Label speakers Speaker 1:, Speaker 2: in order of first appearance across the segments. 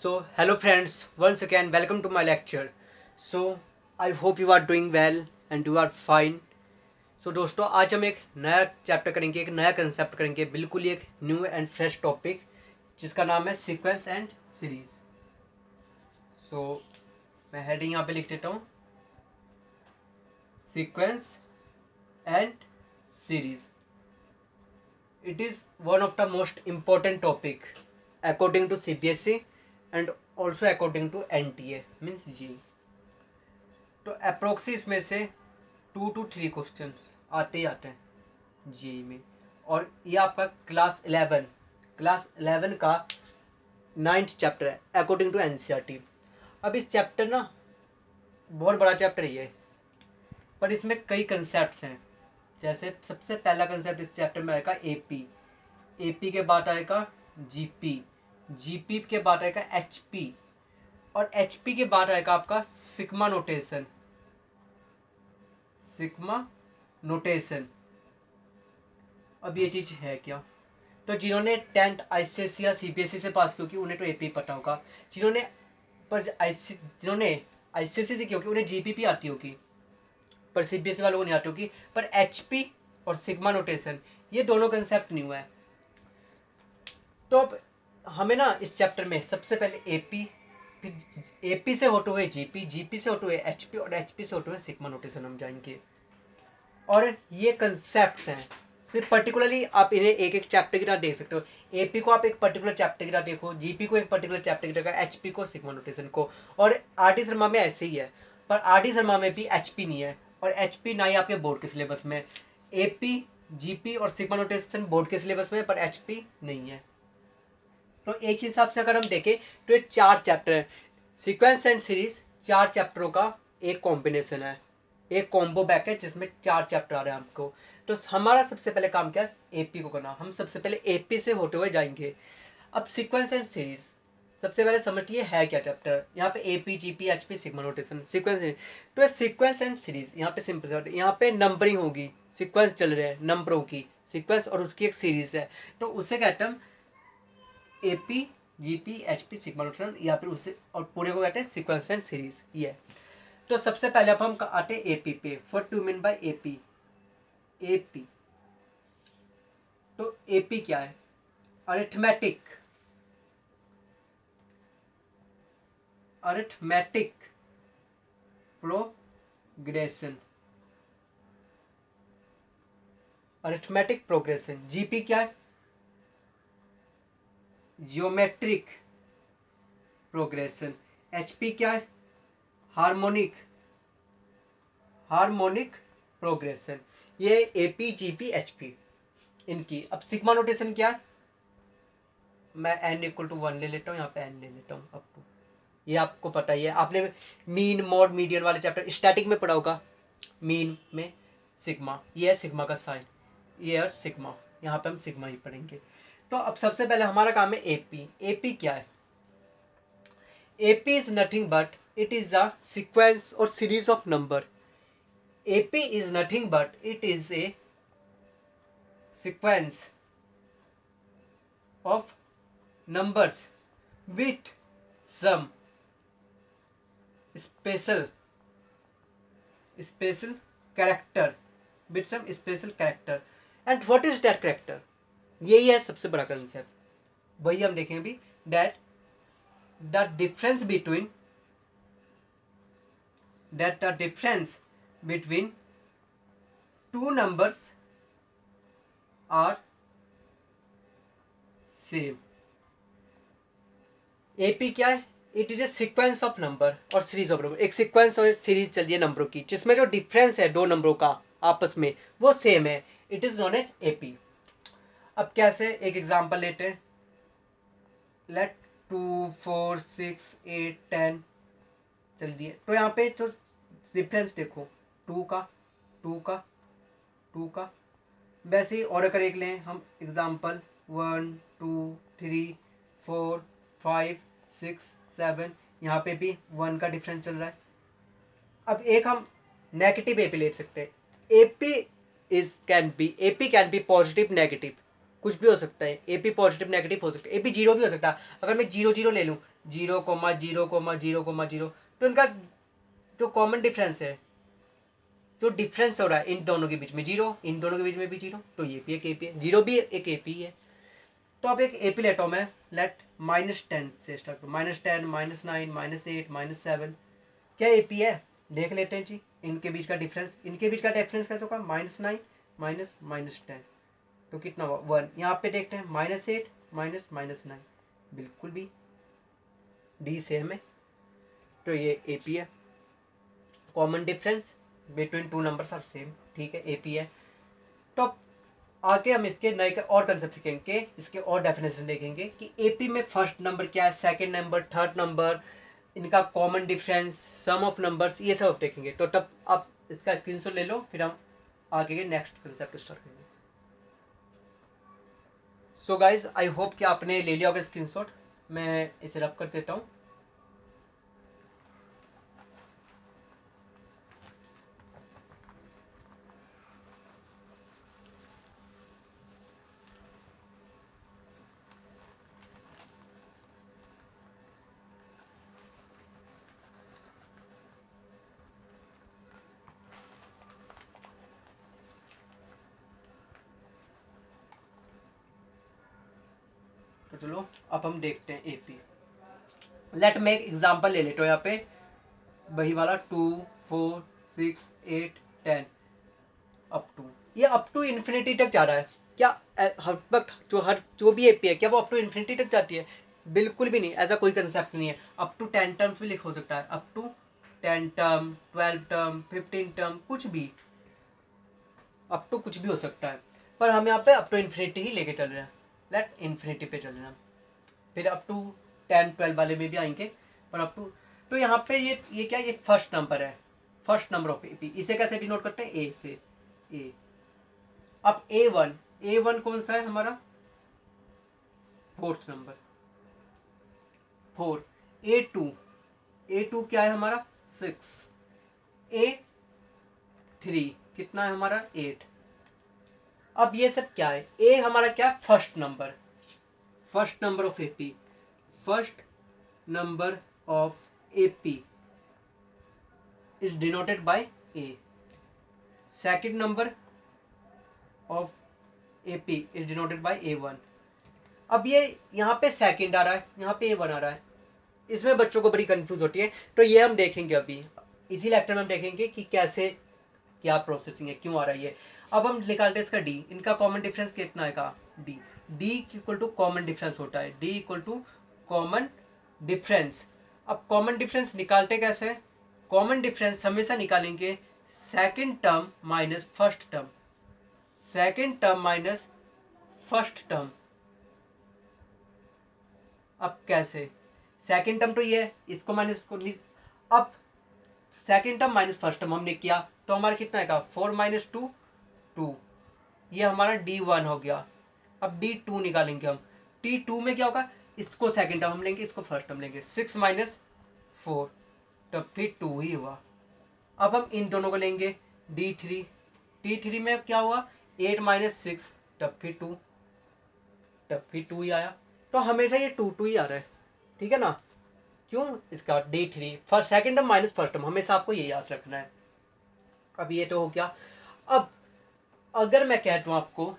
Speaker 1: So, hello friends, once again, welcome to my lecture. So, I hope you are doing well and you are fine. So, दोस्तों आज हम एक नया chapter करेंगे, एक नया कंसेप्ट करेंगे, बिल्कुल ही एक न्यू एंड फ्रेश टॉपिक जिसका नाम है सीक्वेंस एंड सीरीज. सो मैं हेडिंग यहाँ पे लिख देता हूँ, sequence and series. It is one of the most important topic according to CBSE and also according to NTA means G. तो अप्रोक्सी इसमें से 2 to 3 क्वेश्चन आते ही आते हैं जी में. और ये आपका क्लास 11 का 9th चैप्टर है अकॉर्डिंग टू एनसीईआरटी. अब इस चैप्टर ना बहुत बड़ा चैप्टर ही है, पर इसमें कई कंसेप्ट हैं. जैसे सबसे पहला कंसेप्ट इस चैप्टर में आएगा एपी. एपी के बाद आएगा जीपी. जीपी के बाद आएगा एचपी. और एचपी के बाद आएगा आपका सिग्मा नोटेशन. Sigma notation. अब ये चीज है क्या? तो जिन्होंने 10th आईसीएसई या सीबीएसई से पास क्योंकि उन्हें तो एपी पता होगा. जिन्होंने आईसीएसई से क्योंकि उन्हें जीपीपी आती होगी, पर सीबीएसई वालों को नहीं आती होगी. पर एचपी और सिग्मा नोटेशन ये दोनों कंसेप्ट न्यू है. तो अब हमें ना इस चैप्टर में सबसे पहले एपी, फिर एपी से होते हुए जीपी, जीपी से होते हुए एचपी और एचपी से होते हुए सिग्मा नोटेशन हम जाएंगे. और ये कंसेप्ट हैं, सिर्फ पर्टिकुलरली आप इन्हें एक एक चैप्टर की तरह देख सकते हो. एपी को आप एक पर्टिकुलर चैप्टर की तरह देखो, जीपी को एक पर्टिकुलर चैप्टर की तरह, एचपी को सिग्मा नोटेशन को. और आर डी शर्मा में ऐसे ही है, पर आर डी शर्मा में भी एचपी नहीं है और एचपी ना ही आपके बोर्ड के सिलेबस में. एपी, जीपी और सिग्मा नोटेशन बोर्ड के सिलेबस में, पर एचपी नहीं है. तो एक हिसाब से अगर हम देखें तो ये 4 चैप्टर है. सीक्वेंस एंड सीरीज 4 चैप्टरों का एक कॉम्बिनेशन है, एक कॉम्बो बैक है जिसमें 4 चैप्टर आ रहे हैं आपको. तो हमारा सबसे पहले काम क्या है? एपी को करना. हम सबसे पहले एपी से होते हुए जाएंगे. अब सीक्वेंस एंड सीरीज सबसे पहले समझिए है क्या चैप्टर. यहाँ पे AP, GP, HP, sigma notation, sequence. तो सीक्वेंस एंड सीरीज यहाँ पे सिंपल, यहाँ पे नंबरिंग होगी. सीक्वेंस चल रहे हैं नंबरों की, सीक्वेंस और उसकी एक सीरीज है, तो उसे कहते हैं AP, GP, HP, sigma notation, या फिर उसे और पूरे को कहते हैं सीक्वेंस एंड सीरीज. ये तो सबसे पहले अब हम आते हैं एपी पे. What do mean by AP? AP, तो एपी क्या है? Arithmetic, arithmetic progression, arithmetic progression. GP क्या है? Geometric progression. एचपी क्या है? Harmonic, harmonic progression. ये एपी, जीपी, एचपी इनकी. अब सिग्मा नोटेशन क्या है? मैं n इक्वल टू 1 ले लेता हूँ, यहाँ पे n ले लेता हूँ अप टू. ये आपको पता ही है, आपने मीन, मॉड, मीडियन वाले चैप्टर स्टैटिक में पढ़ा होगा. मीन में सिग्मा, ये है सिग्मा का साइन, ये है सिग्मा. यहाँ पे हम सिग्मा ही पढ़ेंगे. तो अब सबसे पहले हमारा काम है एपी. एपी क्या है? AP is nothing but it is a sequence और series of number. AP is nothing but it is a sequence of numbers with some special character, with some special character. And what is that character? यही है सबसे बड़ा concept, वही हम देखेंगे अभी. that the difference between two numbers are same. AP क्या है? It is A sequence of number और सीरीज ऑफ नंबर. एक सीक्वेंस और सीरीज चल रही है नंबरों की, जिसमें जो डिफरेंस है दो नंबरों का आपस में वो सेम है. It is known as AP. अब कैसे? एक एग्जांपल लेते हैं. लेट 2, 4, 6, 8, 10 चल दिए. तो यहाँ पे जो डिफरेंस देखो, 2 का, 2 का, 2 का. वैसे ही और अगर एक लें हम एग्जांपल 1, 2, 3, 4, 5, 6, 7, यहाँ पे भी 1 का डिफरेंस चल रहा है. अब एक हम नेगेटिव एपी ले सकते हैं. AP can be positive, negative, कुछ भी हो सकता है. एपी पॉजिटिव, नेगेटिव हो सकता है. एपी जीरो भी हो सकता है. अगर मैं 0, 0 ले लूँ, 0,0,0,0,0, तो इनका जो कॉमन डिफरेंस है, जो डिफरेंस हो रहा है इन दोनों के बीच में 0, इन दोनों के बीच में भी 0, तो ये भी एक एपी है, 0 भी एक एपी है। तो अब एक एपी लेता हूँ मैं, लेट -10 से स्टार्ट करो, -10, -9, -8, -7, क्या एपी है देख लेते हैं जी। इनके बीच का डिफरेंस, इनके बीच का डिफरेंस कैसे होगा, -9 -10, तो कितना हुआ 1। यहाँ पे देखते हैं -8 -9, बिल्कुल भी डी सेम है, तो ये एपी है। Common difference between two numbers are same, ठीक है, एपी है। तो आगे हम इसके नए और कंसेप्ट सीखेंगे, इसके और डेफिनेशन देखेंगे कि एपी में फर्स्ट नंबर क्या है, सेकंड नंबर, थर्ड नंबर, इनका common difference, sum of numbers, ये सब देखेंगे। तो तब आप इसका स्क्रीनशॉट ले लो, फिर हम आगे के नेक्स्ट कंसेप्ट स्टार्ट करेंगे। सो गाइज आई होप कि आपने ले लिया होगा स्क्रीनशॉट, मैं इसे रब कर देता हूँ। तो चलो अब हम देखते हैं एपी। लेट मैं एक एग्जांपल ले लेता हूँ यहाँ पे, वही वाला 2, 4, 6, 8, 10 अप टू, ये अप टू इन्फिनिटी तक जा रहा है क्या? हर वक्त जो भी एपी है, क्या वो अप टू इन्फिनिटी तक जाती है? बिल्कुल भी नहीं, ऐसा कोई कंसेप्ट नहीं है। अप टू 10 टर्म्स भी लिख हो सकता है, up to 10 term, 12 term, 15 term, कुछ भी, अप टू कुछ भी हो सकता है। पर हम यहाँ पे अप टू इन्फिनिटी ही लेके चल रहे हैं, लेट इन्फिनिटी पे चल रहे हैं। फिर अप टू 10, 12 वाले में भी आएंगे, पर अप टू, तो यहाँ पे ये क्या, ये फर्स्ट नंबर है, फर्स्ट नंबर ऑफ एपी। इसे कैसे डिनोट करते हैं, ए से, ए। अब A1 कौन सा है हमारा, फोर्थ नंबर, 4। A2 क्या है हमारा, 6। A3 कितना है हमारा, 8। अब ये सब क्या है, ए हमारा क्या, first number of AP, first number of AP is denoted by A. Second number of AP is denoted by A1। अब ये यहाँ पे सेकंड आ रहा है, यहाँ पे A1 आ रहा है, इसमें बच्चों को बड़ी कंफ्यूज होती है। तो ये हम देखेंगे अभी, इसी लेक्चर में हम देखेंगे कि कैसे, क्या प्रोसेसिंग है, क्यों आ रहा है ये। अब हम निकालते हैं इसका डी, इनका कॉमन डिफरेंस कितना है का, d. D equal to common difference होता है, d equal to common difference. अब कॉमन डिफरेंस निकालते कैसे, कॉमन डिफरेंस हमेशा निकालेंगे second term minus first term, second term minus first term. अब कैसे, सेकंड टर्म तो ये है, इसको माइनस को, अब second term minus first term हमने किया, तो हमारा कितना आएगा, 4 - 2 2, ये हमारा D1 हो गया। अब D2 निकालेंगे हम, D2 में क्या होगा, इसको सेकंड टर्म हम लेंगे, इसको फर्स्ट टर्म लेंगे, 6 - 4, तब फिर 2 ही हुआ। अब हम इन दोनों को लेंगे, D3 में क्या हुआ, 8 - 6, तब फिर 2, तब फिर 2 ही आया। तो हमेशा ये 2 ही आ रहा है, ठीक है ना। क्यों, इसका D3 first, second term minus first term, हमेशा आपको ये याद रखना है। अब ये तो हो गया। अब अगर मैं कहता हूँ आपको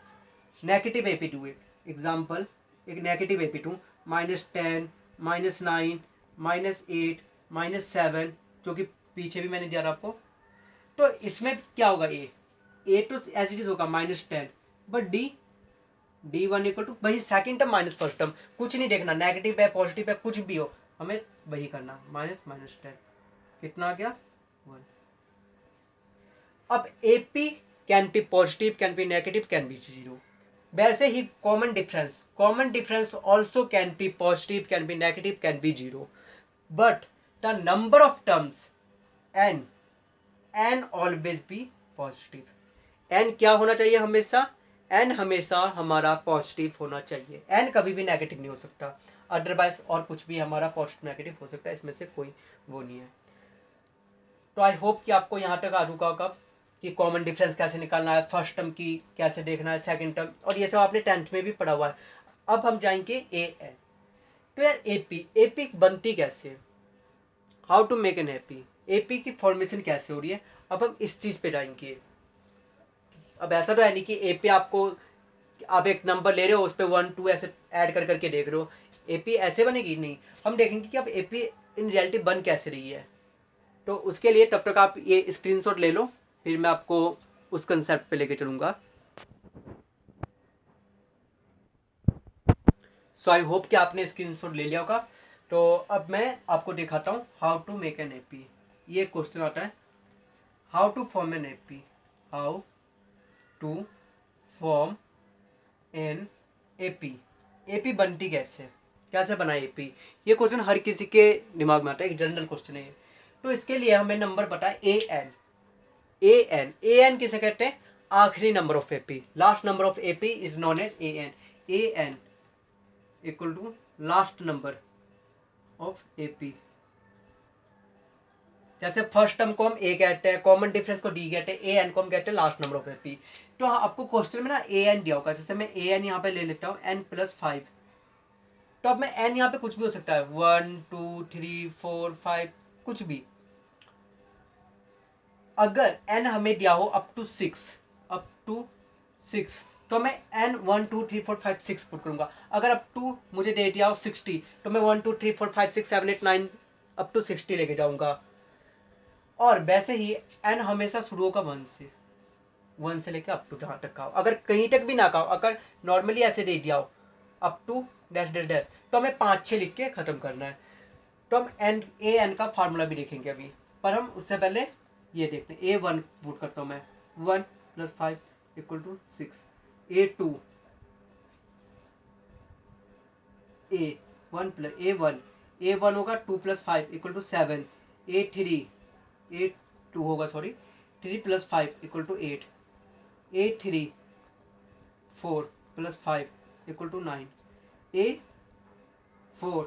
Speaker 1: नेगेटिव AP2, एग्जाम्पल, एक नेगेटिव AP2, -10, -9, -8, -7, जो कि पीछे भी मैंने दिया था आपको, तो इसमें क्या होगा, ए तो एज इट इज होगा -10, बट D1 इक्वल टू वही second term minus first term, कुछ नहीं देखना, नेगेटिव है पॉजिटिव है कुछ भी हो, हमें वही करना, -10, कितना आ गया, 1। अब AP can be positive, can be negative, can be 0। वैसे ही common difference also can be positive, can be negative, can be 0, but the number of terms n always be positive. n क्या होना चाहिए हमेशा, n हमेशा हमारा positive होना चाहिए, n कभी भी नेगेटिव नहीं हो सकता, अदरवाइज और कुछ भी हमारा पॉजिटिव नेगेटिव हो सकता है, इसमें से कोई वो नहीं है। तो आई होप कि आपको यहाँ तक आ चुका होगा कि कॉमन डिफरेंस कैसे निकालना है, फर्स्ट टर्म की कैसे देखना है, सेकंड टर्म, और ये सब आपने 10th में भी पढ़ा हुआ है। अब हम जाएंगे AN। तो यार एपी एपी बनती कैसे, how to make an AP, AP की फॉर्मेशन कैसे हो रही है, अब हम इस चीज पे जाएंगे। अब ऐसा तो है नहीं कि एपी आपको, आप एक नंबर ले रहे हो उस पर 1 2 ऐसे ऐड कर करके देख रहे हो, एपी ऐसे बनेगी नहीं। हम देखेंगे कि अब एपी इन रियलिटी बन कैसे रही है। तो उसके लिए तब तक आप ये स्क्रीनशॉट ले लो, फिर मैं आपको उस कंसेप्ट पे लेके चलूंगा। सो आई होप कि आपने स्क्रीनशॉट ले लिया होगा। तो अब मैं आपको दिखाता हूँ how to make an AP. ये क्वेश्चन आता है, how to form an AP, how to form an AP, AP बनती कैसे, कैसे बनाए एपी, ये क्वेश्चन हर किसी के दिमाग में आता है, एक जनरल क्वेश्चन है। तो इसके लिए हमें नंबर पता है ए N, A N, A N किसे कहते हैं, आखिरी number of AP, last number of AP is known as A N, A N equal to last number of AP. जैसे फर्स्ट टर्म को हम ए कहते हैं, कॉमन डिफरेंस को डी कहते हैं, ए एन को हम कहते हैं लास्ट नंबर ऑफ एपी। तो आपको क्वेश्चन में ना ए एन दिया होगा, जैसे मैं ए एन यहाँ पे ले लेता हूँ n+5। तो अब मैं एन यहाँ पे कुछ भी हो सकता है, 1 2 3 4 5 कुछ भी। अगर एन हमें दिया हो अप टू 6 तो मैं एन 1 2 3 4 5 6 पुट करूंगा। अगर अप टू मुझे दे दिया हो 60 तो मैं 1 2 3 4 5 6 7 8 9 अप टू 60 लेके जाऊंगा। और वैसे ही एन हमेशा शुरू होगा 1 से लेकर अप टू जहां तक का हो। अगर कहीं तक भी ना का हो, अगर नॉर्मली ऐसे दे दिया हो up to dash dash dash, तो हमें 5 6 लिख के खत्म करना है। तो हम एन ए एन का फार्मूला भी देखेंगे अभी, पर हम उससे पहले ये देखते हैं। A1 पुट करता हूँ मैं, 1 + 5 = 6, A2 A1 होगा 2 + 5 = 7, A2 होगा 3 + 5 = 8, A3 4 + 5 = 9, A4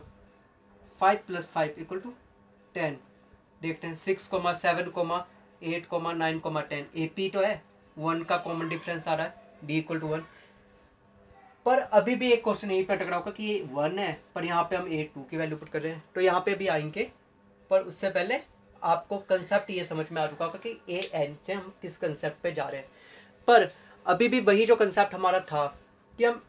Speaker 1: 5 + 5 = 10। देखते हैं 6 7 8 9 10, एपी तो है, 1 का कॉमन डिफरेंस आ रहा है, डी = 1। पर अभी भी एक क्वेश्चन यही पे अटक रहा होगा कि ये 1 है पर यहाँ पे हम A2 की वैल्यू पुट कर रहे हैं, तो यहाँ पे भी आएंगे। पर उससे पहले आपको कंसेप्ट ये समझ में आ चुका होगा कि ए एन से हम किस कंसेप्ट पे जा रहे हैं। पर अभी भी वही जो कंसेप्ट हमारा था कि हम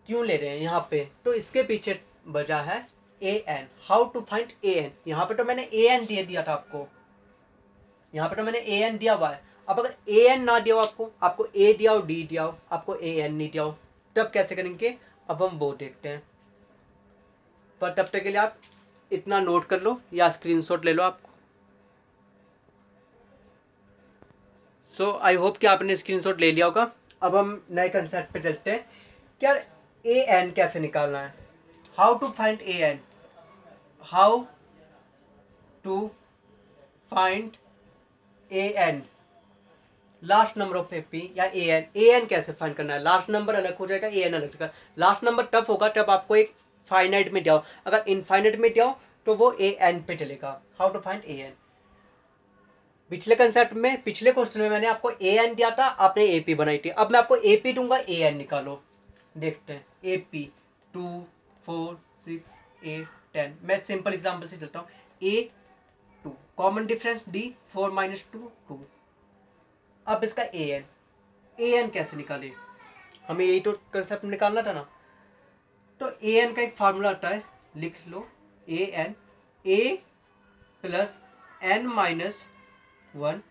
Speaker 1: क्यों ले रहे हैं यहाँ पे, तो इसके पीछे वजह है A N, how to find A n. यहाँ पे तो मैंने ए एन दे दिया था आपको, यहाँ पे तो मैंने ए एन दिया हुआ है। अब अगर ए एन ना दिया हो आपको, आपको ए दिया हो डी दिया हो, आपको ए एन नहीं दिया हो, तब कैसे करेंगे, अब हम वो देखते हैं। पर तब तक के लिए आप इतना नोट कर लो या स्क्रीनशॉट ले लो आपको। सो आई होप कि आपने स्क्रीनशॉट ले लिया होगा। अब हम नए कंसेप्ट पे चलते हैं, क्या ए एन कैसे निकालना है, how to find A N, how to find A N, last number of AP या ए एन कैसे फाइंड करना है। लास्ट नंबर अलग हो जाएगा, ए एन अलग हो जाएगा। लास्ट नंबर तब होगा जब आपको एक फाइनाइट में जाओ, अगर इनफाइनाइट में जाओ तो वो ए एन पे चलेगा। How to find A N, पिछले कंसेप्ट में, पिछले क्वेश्चन में मैंने आपको ए एन दिया था, आपने ए पी बनाई थी। अब मैं आपको ए पी दूंगा, ए एन निकालो। देखते हैं ए पी 2 4 6 8 10। मैं सिंपल एग्जाम्पल से चलता हूँ। A2 common difference D 4 - 2 2। अब इसका ए एन कैसे निकाले, हमें यही तो कंसेप्ट निकालना था ना। तो ए एन का एक फार्मूला आता है, लिख लो, A N A + n-1 ×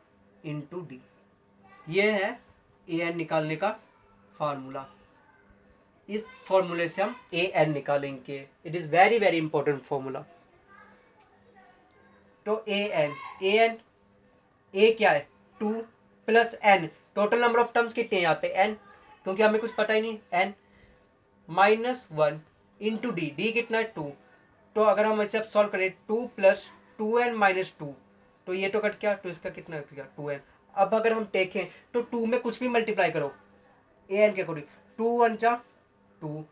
Speaker 1: D। ये है ए एन निकालने का फार्मूला। इस फॉर्मूले से हम ए एन निकालेंगे। It is very very important formula. तो ए क्या है, 2 + n, total number of terms कितने हैं यहाँ पे n, क्योंकि हमें कुछ पता ही नहीं, n -1 × d, d कितना है 2। तो अगर हम इसे अब सॉल्व करें 2 + 2n - 2, तो ये तो कट गया, तो इसका कितना कट गया 2n। अब अगर हम देखें तो 2 में कुछ भी मल्टीप्लाई करो ए एन के अकॉर्डिंग, 2 × 1 = 2,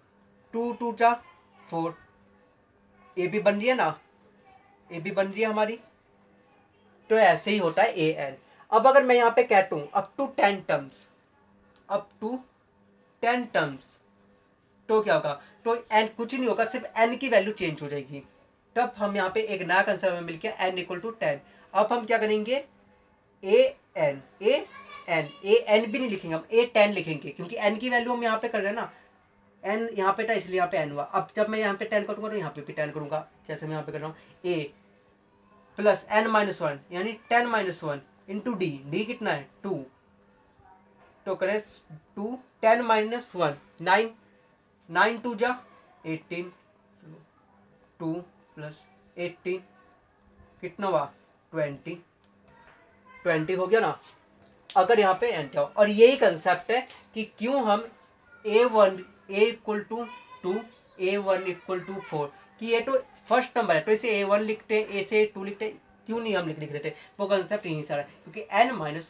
Speaker 1: 2 × 2 = 4, ए भी बन रही है ना, ए भी बन रही है हमारी। तो ऐसे ही होता है ए एन। अब अगर मैं यहाँ पे कहता हूँ up to 10 terms, up to 10 terms, तो क्या होगा, तो एन कुछ नहीं होगा, सिर्फ एन की वैल्यू चेंज हो जाएगी। तब हम यहाँ पे एक नया कंसेप्ट में मिल गया एन इक्वल टू 10। अब हम क्या करेंगे, ए एन भी नहीं लिखेंगे, हम A10 लिखेंगे, क्योंकि एन की वैल्यू हम यहाँ पे कर रहे हैं ना, एन यहाँ पे था इसलिए यहाँ पे एन हुआ। अब जब मैं यहाँ पे 10 करूँगा तो यहाँ पे भी 10 करूँगा, जैसे मैं यहाँ पे कर रहा हूँ ए प्लस n-1 यानी 10-1 इंटू डी कितना है 2, तो करें 2 10-1 9 9 2 जा 18, 2 प्लस 18 कितना हुआ 20 हो गया ना। अगर यहाँ पे एन क्या हो, और यही कंसेप्ट है कि क्यों हम a1 a equal to 2 a1 equal to 4, कि ये तो फर्स्ट नंबर है तो इसे a1 लिखते हैं, a से 2 लिखते हैं, क्यों नहीं हम लिख रहे थे, वो कंसेप्ट यहीं से आ रहा है, क्योंकि n-1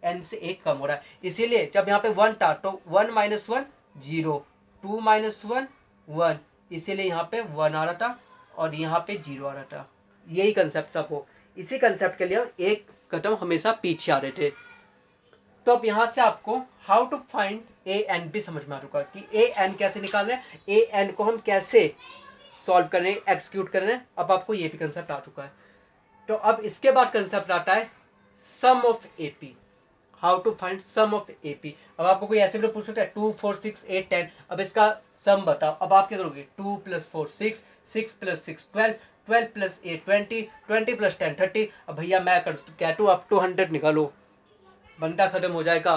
Speaker 1: n से 1 कम हो रहा है, इसीलिए जब यहाँ पे 1 था तो 1-1 0, 2-1 1, इसीलिए यहाँ पे 1 आ रहा था और यहाँ पे 0 आ रहा था। यही कंसेप्ट था, वो इसी कंसेप्ट के लिए एक कदम हमेशा पीछे आ रहे थे। तो अब यहाँ से आपको how to find A N भी समझ में आ चुका कि ए एन कैसे निकाल रहे हैं, ए एन को हम कैसे सॉल्व कर रहे हैं, एक्सिक्यूट कर रहे हैं। अब आपको ये भी कंसेप्ट आ चुका है। तो अब इसके बाद कंसेप्ट आता है sum of AP, how to find sum of AP. अब आपको कोई ऐसे भी पूछ सकता है 2 4 6 8 10, अब इसका सम बताओ। अब आप क्या करोगे, 2 + 4 6, 6 + 6 12, 12 + 8 20, 20 + 10 30। अब भैया मैं कहता हूँ आप 200 निकालो, बंदा खत्म हो जाएगा,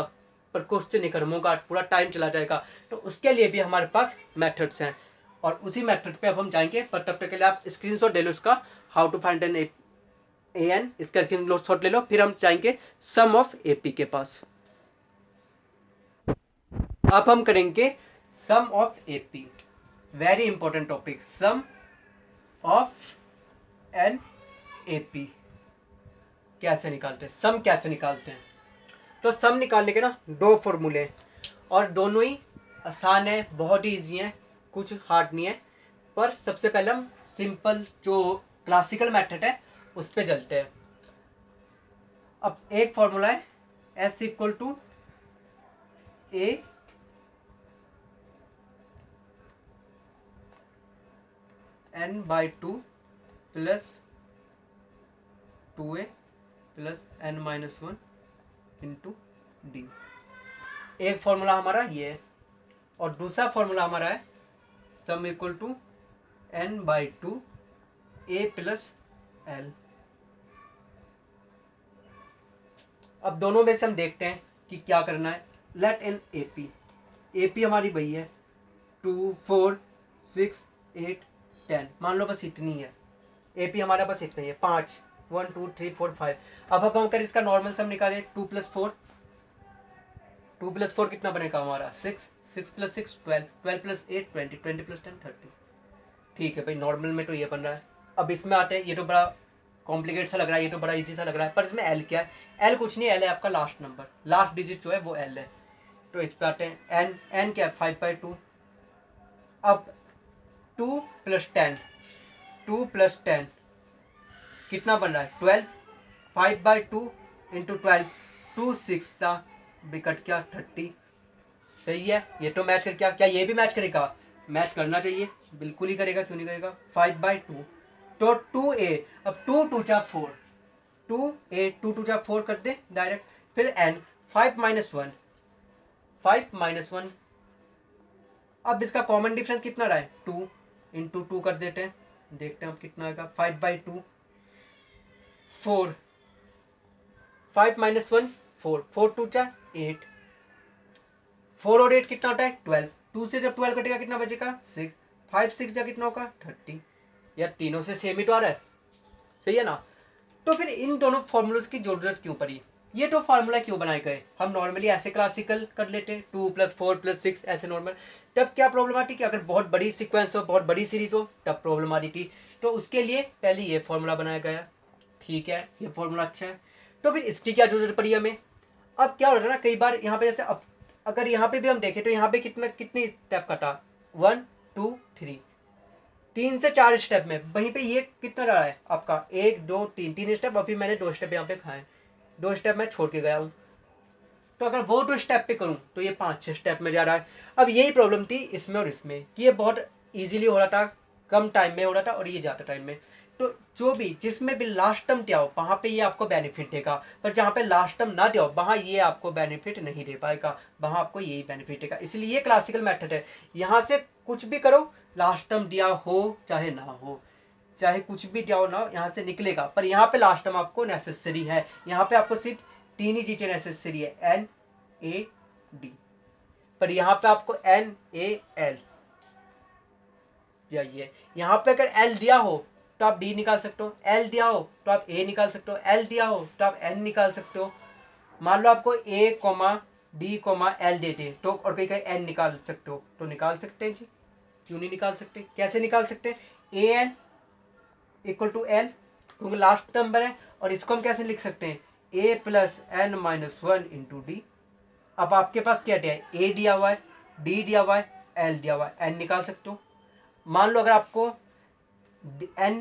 Speaker 1: पर क्वेश्चन नहीं खत्म होगा, पूरा टाइम चला जाएगा। तो उसके लिए भी हमारे पास मेथड्स हैं और उसी मेथड पे अब हम जाएंगे, पर तब तक के लिए आप स्क्रीनशॉट ले लो इसका, how to find N A N, इसका स्क्रीनशॉट ले लो, फिर हम जाएंगे सम ऑफ एपी के पास। अब हम करेंगे sum of AP, very important topic, sum of n AP कैसे निकालते हैं, सम कैसे निकालते हैं। तो सम निकालने के ना 2 फॉर्मूले, और दोनों ही आसान है, बहुत ही इजी है, कुछ हार्ड नहीं है। पर सबसे पहले हम सिंपल जो क्लासिकल मेथड है उस पर चलते हैं। अब एक फॉर्मूला है S equal to A n/2 plus 2A plus n-1 into D. एक फॉर्मूला हमारा ये है, और दूसरा फॉर्मूला हमारा है sum equal to n/2 A plus L। अब दोनों में से हम देखते हैं कि क्या करना है। लेट इन एपी, एपी हमारी वही है 2 4 6 8 10, मान लो बस इतनी है, एपी हमारा बस इतना ही है 5 1 2 3 4 5। अब हम कर इसका नॉर्मल सम निकाले, 2 + 4, 2 + 4 कितना बनेगा हमारा 6, 6 + 6 12, 12 + 8 20, 20 + 10 30। ठीक है भाई, नॉर्मल में तो ये बन रहा है। अब इसमें आते हैं, ये तो बड़ा कॉम्प्लिकेट सा लग रहा है, ये तो बड़ा इजी सा लग रहा है, पर इसमें एल क्या है, एल कुछ नहीं, एल है आपका लास्ट नंबर, लास्ट डिजिट जो है वो एल है। तो इस पे आते हैं, एन एन क्या है 5/2। अब 2 + 10, 2 + 10 कितना बन रहा है 12, 5/2 इंटू 12, 2 6 था बिकट क्या 30। सही है, ये तो मैच कर, क्या ये भी मैच करेगा, मैच करना चाहिए, बिल्कुल ही करेगा, क्यों नहीं करेगा। 5/2 तो 2A, अब 2 2 4, 2A 2 2 4 कर दे डायरेक्ट, फिर n 5 - 1, 5 - 1। अब इसका कॉमन डिफरेंस कितना रहा है 2 इंटू 2 कर देते हैं, देखते हैं अब कितना आएगा 5/2 4, 5 - 1 4, 4 2 8, 4 और 8 कितना होता है 12, 2 से जब 12 कटेगा कितना बचेगा 6, 5 6 जा कितना होगा 30। यार तीनों से सेम ही तो आ रहा है, सही है ना। तो फिर इन दोनों फॉर्मूलोज की जरूरत क्यों पड़ी, ये तो फार्मूला क्यों बनाए गए, हम नॉर्मली ऐसे क्लासिकल कर लेते 2 + 4 + 6 ऐसे नॉर्मल। तब क्या प्रॉब्लम आती कि अगर बहुत बड़ी सीक्वेंस हो, बहुत बड़ी सीरीज हो, तब प्रॉब्लम आ रही थी। तो उसके लिए पहले ये फॉर्मूला बनाया गया, ठीक है, ये फॉर्मूला अच्छा है। तो फिर इसकी क्या जरूरत पड़ी हमें। अब क्या हो रहा है ना, कई बार यहाँ पे जैसे अब अगर यहाँ पे भी हम देखें तो यहाँ पे कितनी स्टेप का था 1 2 3, 3 से 4 स्टेप में, वहीं पे ये कितना रहा है आपका 1 2 3, 3 स्टेप, अभी मैंने 2 स्टेप यहाँ पे खाए, 2 स्टेप मैं छोड़ के गया हूँ। तो अगर वो 2 स्टेप पे करूँ तो ये 5 6 स्टेप में जा रहा है। अब यही प्रॉब्लम थी इसमें और इसमें कि ये बहुत इजीली हो रहा था, कम टाइम में हो रहा था और ये ज़्यादा टाइम में। तो जो भी जिसमें भी लास्ट टर्म दिया हो वहाँ पे ये आपको बेनिफिट देगा, पर जहाँ पे लास्ट टर्म ना दिया हो वहाँ ये आपको बेनिफिट नहीं दे पाएगा, वहाँ आपको यही बेनिफिट देगा। इसलिए ये क्लासिकल मेथड है, यहाँ से कुछ भी करो, लास्ट टर्म दिया हो चाहे ना हो, चाहे कुछ भी दिया हो ना हो, यहाँ से निकलेगा। पर यहाँ पे लास्ट टर्म आपको नेसेसरी है, यहाँ पे आपको सिर्फ तीन ही चीज़ें नेसेसरी है, एन ए डी, पर यहाँ पे आपको एन ए एल चाहिए। यहाँ पे अगर एल दिया हो तो आप डी निकाल सकते हो, एल दिया हो तो आप ए निकाल सकते हो, एल दिया हो तो आप एन निकाल सकते हो। मान लो आपको ए कोमा डी कोमा एल देते तो और कहीं कहीं एन निकाल सकते हो तो निकाल सकते हैं जी, क्यों नहीं निकाल सकते? कैसे निकाल सकते हैं? A N equal to l, क्योंकि लास्ट नंबर है, और इसको हम कैसे लिख सकते हैं? A plus N minus one into d. अब आपके पास क्या दिया है? ए दिया हुआ है, डी दिया हुआ है, एल दिया हुआ है, एन निकाल सकते हो। मान लो अगर आपको एन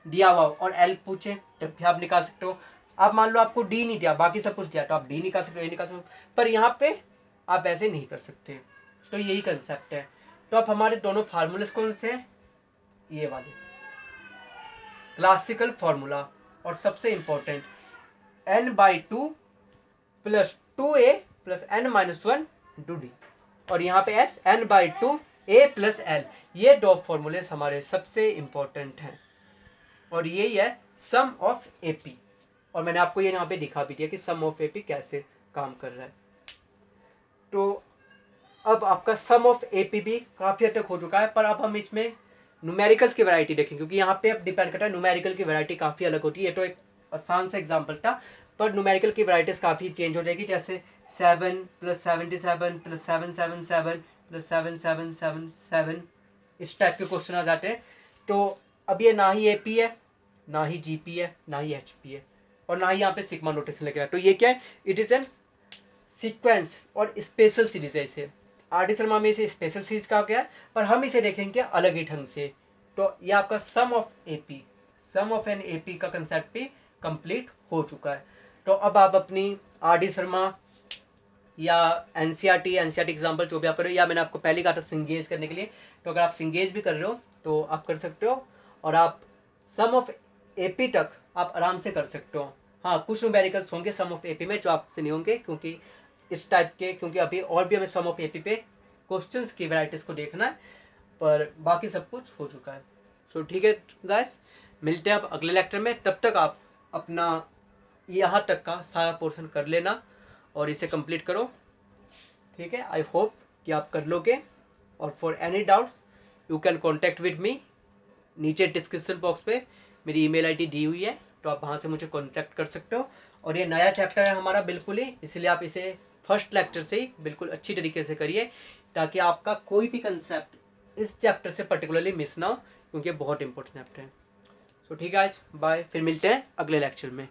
Speaker 1: दिया हुआ और एल पूछे तब भी आप निकाल सकते हो। आप मान लो आपको डी नहीं दिया, बाकी सब कुछ दिया, तो आप डी निकाल सकते हो, ए निकाल सकते हो, पर यहाँ पे आप ऐसे नहीं कर सकते। तो यही कंसेप्ट है। तो आप हमारे दोनों फार्मूलेस कौन से हैं? ये वाले क्लासिकल फॉर्मूला, और सबसे important N by two plus two A plus N minus one into D, और यहाँ पे S N by two A plus L. ये दो फॉर्मूले हमारे सबसे इंपॉर्टेंट हैं, और यही है सम ऑफ एपी। और मैंने आपको ये यहाँ पे दिखा भी दिया कि सम ऑफ एपी कैसे काम कर रहा है। तो अब आपका सम ऑफ एपी भी काफ़ी हद तक हो चुका है, पर अब हम इसमें न्यूमेरिकल्स की वैरायटी देखेंगे, क्योंकि यहाँ पे अब डिपेंड करता है, न्यूमेरिकल की वैरायटी काफ़ी अलग होती है। ये तो एक आसान सा एग्जाम्पल था, पर न्यूमेरिकल की वैराइटीज़ काफ़ी चेंज हो जाएगी, जैसे 7 प्लस 77 प्लस 777 प्लस 7777, इस टाइप के क्वेश्चन आ जाते हैं। तो अब ये ना ही एपी है, ना ही जीपी है, ना ही एचपी है, और ना ही यहाँ पे सिग्मा नोटेशन लगेगा। तो ये क्या है? इट इज़ एन सीक्वेंस और स्पेशल सीरीज है। इसे आर डी शर्मा में इसे स्पेशल सीरीज कहा गया है, पर हम इसे देखेंगे अलग ही ढंग से। तो ये आपका sum of AP, sum of n AP का कंसेप्ट भी कंप्लीट हो चुका है। तो अब आप अपनी आर डी शर्मा या एनसीईआरटी एग्जाम्पल जो भी आप कर रहे हो, या मैंने आपको पहले कहा था सिंगेज करने के लिए, तो अगर आप सिंगेज भी कर रहे हो तो आप कर सकते हो, और आप सम ऑफ एपी तक आप आराम से कर सकते हो। हाँ, कुछ न्यूमेरिकल्स होंगे सम ऑफ एपी में जो आपसे नहीं होंगे, क्योंकि इस टाइप के, क्योंकि अभी और भी हमें सम ऑफ एपी पे क्वेश्चंस की वैराइटीज़ को देखना है, पर बाकी सब कुछ हो चुका है। सो ठीक है गाइस, मिलते हैं अब अगले लेक्चर में। तब तक आप अपना यहाँ तक का सारा पोर्शन कर लेना और इसे कंप्लीट करो, ठीक है? आई होप कि आप कर लोगे, और for any doubts you can contact with me. नीचे डिस्क्रिप्शन बॉक्स पे मेरी ईमेल आईडी दी हुई है, तो आप वहाँ से मुझे कॉन्टैक्ट कर सकते हो। और ये नया चैप्टर है हमारा बिल्कुल ही, इसलिए आप इसे फर्स्ट लेक्चर से ही बिल्कुल अच्छी तरीके से करिए, ताकि आपका कोई भी कंसेप्ट इस चैप्टर से पर्टिकुलरली मिस ना हो, क्योंकि बहुत इंपॉर्टेंट चैप्टर है। सो ठीक है गाइस, बाय, फिर मिलते हैं अगले लेक्चर में।